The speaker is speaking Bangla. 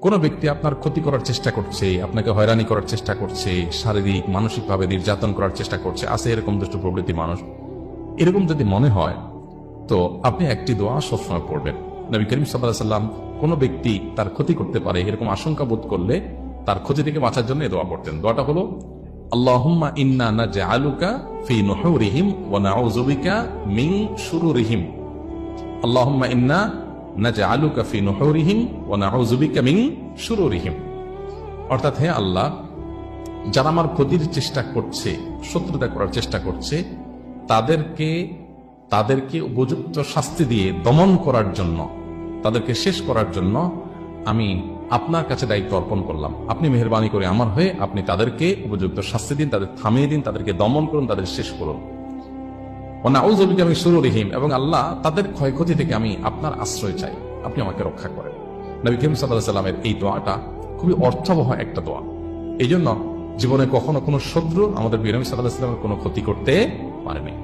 কোনো ব্যক্তি আপনার ক্ষতি করার চেষ্টা করছে, আপনাকে হয়রানি করার চেষ্টা করছে, শারীরিক মানসিকভাবে নির্যাতন করার চেষ্টা করছে, আছে এরকম দুষ্ট প্রবৃত্তি মানুষ, এরকম যদি মনে হয় তো আপনি একটি দোয়া সবসময় পড়বেন। নবী করিম সাল্লাল্লাহু আলাইহি ওয়াসাল্লাম কোনো ব্যক্তি তার ক্ষতি করতে পারে এরকম আশঙ্কা বোধ করলে তার ক্ষতি থেকে বাঁচার জন্য এই দোয়া পড়তেন। দোয়াটা হলো আল্লাহুম্মা ইন্না নাজআলুকা ফি নুহুরিহিম ওয়া নাউযু বিকা মিন শুরুরিহিম। আল্লাহুম্মা ইন্না নাজআলুকা ফি নুহুরিহিম ওয়া নাউযু বিকা মিন শুরুরিহিম। অর্থাৎ, হে আল্লাহ, যারা আমার ক্ষতির চেষ্টা করছে, শত্রুতা করার চেষ্টা করছে, তাদেরকে উপযুক্ত শাস্তি দিয়ে দমন করার জন্য, তাদেরকে শেষ করার জন্য আমি আপনার কাছে দায়িত্ব অর্পণ করলাম। আপনি মেহেরবানি করে আমার হয়ে আপনি তাদেরকে উপযুক্ত শাস্তি দিন, তাদের থামিয়ে দিন, তাদেরকে দমন করুন, তাদের শেষ করুন। নাউযু বিকা মিন শুরুরিহিম, এবং আল্লাহ তাদের ক্ষয়ক্ষতি থেকে আমি আপনার আশ্রয় চাই, আপনি আমাকে রক্ষা করেন। নবী করিম সাল্লাল্লাহু আলাইহি ওয়াসাল্লামের এই দোয়াটা খুবই অর্থবহ একটা দোয়া। এই জন্য জীবনে কখনো কোনো শত্রু আমাদের নবী সাল্লাল্লাহু আলাইহি ওয়াসাল্লামের কোনো ক্ষতি করতে পারেনি।